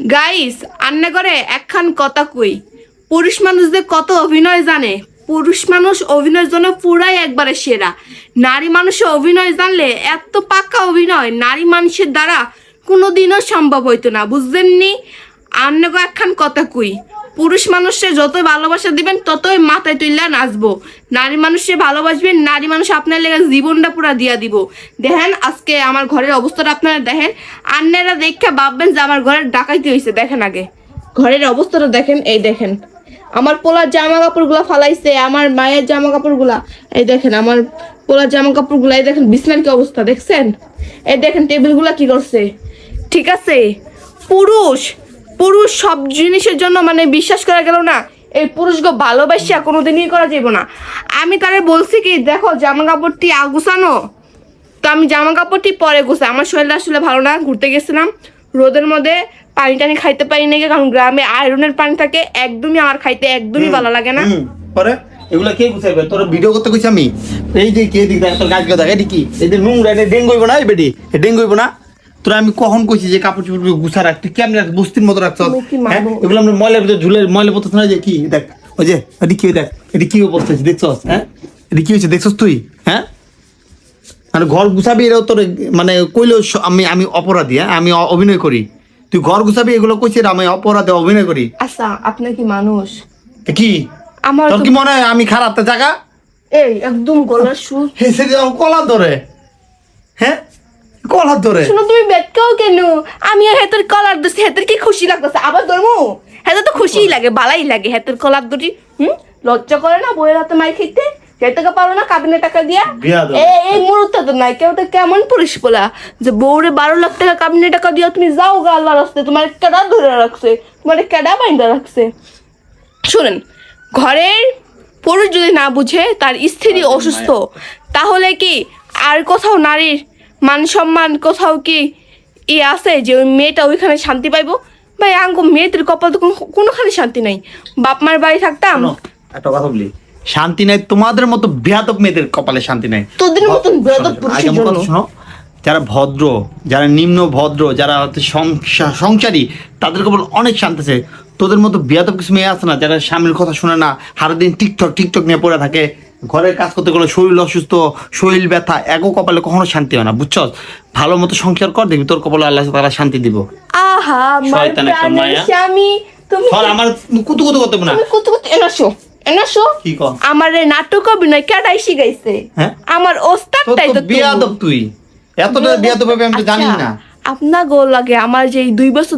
Guys আন্না করে একখান কথা কই, পুরুষ মানুষদের কত অভিনয় জানে। পুরুষ মানুষ অভিনয়ের জন্য পুরাই একবারে সেরা। নারী মানুষের অভিনয় জানলে এত পাক্কা অভিনয় নারী মানুষের দ্বারা কোনোদিনও সম্ভব হইতো না, বুঝলেননি? আন্নাগো একখান কথা কই, পুরুষ মানুষকে যতই ভালোবাসা দিবেন ততই মাথায় তুললা নাচবো। নারী মানুষকে ভালোবাসবেন, নারী মানুষ আপনার লেগে জীবনটা পুরা দিয়া দিব। দেখেন আজকে আমার ঘরের অবস্থাটা আপনারা দেখেন, আন্নারা দেখে ভাববেন যে আমার ঘরের ডাকাইতে হয়েছে। দেখেন আগে ঘরের অবস্থাটা দেখেন, এই দেখেন আমার পোলার জামা কাপড়গুলা ফালাইছে, আমার মায়ের জামা কাপড়গুলা, এই দেখেন আমার পোলার জামা কাপড়গুলা, এই দেখেন বিছনার কি অবস্থা দেখছেন, এই দেখেন টেবিলগুলা কি করছে। ঠিক আছে, পুরুষ পুরুষ সব জিনিসের জন্য মানে বিশ্বাস করা গেল না, এই পুরুষকে ভালোবাসা কোনোদিনই করা যাবে না। আমি তারে বলছি কি দেখো জামা কাপড়টি আগুছানো, তো আমি জামা কাপড়টি পরে গুছাই। আমার শরীরটা আসলে ভালো না, ঘুরতে গেছিলাম রোদের মধ্যে, পানি টানি খাইতে পারি না, কারণ গ্রামে আয়রনের পানি থাকে, একদমই আমার খাইতে একদমই ভালো লাগে না। পরে এগুলা কে গুছাইবে? তোর ভিডিও করতে কইছি আমি। এই যে কে দিক দেখ তোর গাছ গদা এডি কি এই যে নোংরা, এটা ডেঙ্গু হইব না? এই বেডি এ ডেঙ্গু হইব না? তোরা আমি কখন কইছি যে কাপড় চোপড় গুছা রাখ, তুই কেমন রাখ বস্তির মতো রাখছ? হ্যাঁ এগুলো আমরা ময়লার ভিতরে ঝুলে ময়লা পড়তেছ না? যে কি দেখ ওই যে এডি কি দেখ, এডি কি পড়তেছ দেখছস? হ্যাঁ এডি কি হইছে দেখছস তুই? হ্যাঁ মানে ঘর গুছাবি এরাও তোর মানে কইলেও আমি অপরাধী। হ্যাঁ আমি অভিনয় করি, তুই ঘর গুছাবি এগুলো কইছিস আমি অপরাধে অভিনয় করি। আচ্ছা আপনি কি মানুষ? কি আমার তোর কি মনে হয় আমি খারাপ তা জায়গা? এই একদম গলার সুর হেসে যাও কলা ধরে। হ্যাঁ কলা ধরে শুনো, তুমি বেটকাও কেন? আমি আর হেতের কলার দোষে হেতের কি খুশি লাগতেছে? আবার ধরমু হেতে তো খুশিই লাগে, বালাই লাগে হেতের কলার দুটি। লজ্জা করে না বইয়ের হাতে মাই খেতে? যেতে পারো না কাবিনে টাকা দিয়া? এই মুহূর্তে তো নাই কেউ, তো কেমন পুলিশ বলা যে বউরে 12 লাখ টাকা কাবিনে টাকা দিয়া তুমি যাও গা আল্লাহ রাস্তায়, তোমার কেডা ধরে রাখছে, তোমার কেডা বাইন্দা রাখছে? শুনেন, ঘরের পুরুষ যদি না বুঝে তার স্ত্রী অসুস্থ, তাহলে কি আর কোথাও নারীর মান সম্মান কোথাও কি আছে যে ওই মেয়েটা ওইখানে শান্তি পাইবো? ভাই আঙ্গো মেয়েদের কপাল তো কোনোখানে শান্তি নাই। বাপ মার বাড়ি থাকতাম, একটা কথা বলি, শান্তি নাই তোমাদের মতো বেয়াদব মেয়েদের কপালে শান্তি নাই। তোদের মতন বেয়াদব পুরুষের জন্য। শোনো, যারা ভদ্র, যারা নিম্ন ভদ্র, যারা হচ্ছে সংসারী, তাদের কপাল অনেক শান্তি আছে। তোদের মতো বেয়াদব কিছু মেয়ে আছে না, যারা স্বামীর কথা শুনে না, সারাদিন টিকটক নিয়ে পড়ে থাকে, ঘরের কাজ করতে গেলে শরীর অসুস্থ, শরীর ব্যথা, এগো কপালে কখনো শান্তি হয় না, বুঝছস? ভালো মতো সংসার কর, দেখবি তোর কপালে আল্লাহ তাআলা শান্তি দিব। আহা শয়তান একটা মায়া। স্বামী তুমি আমার কুতু করতে না, তুমি কুতু এনাসো কি কর আমার নাটক অভিনয় কেডাই শিখাইছে? হ্যাঁ আমার ওস্তাদটাই তো বেয়াদব। তুই এতটা বেয়াদব হবে আমি তো জানি না। আপনার গোল লাগে আমার যে 2 বছর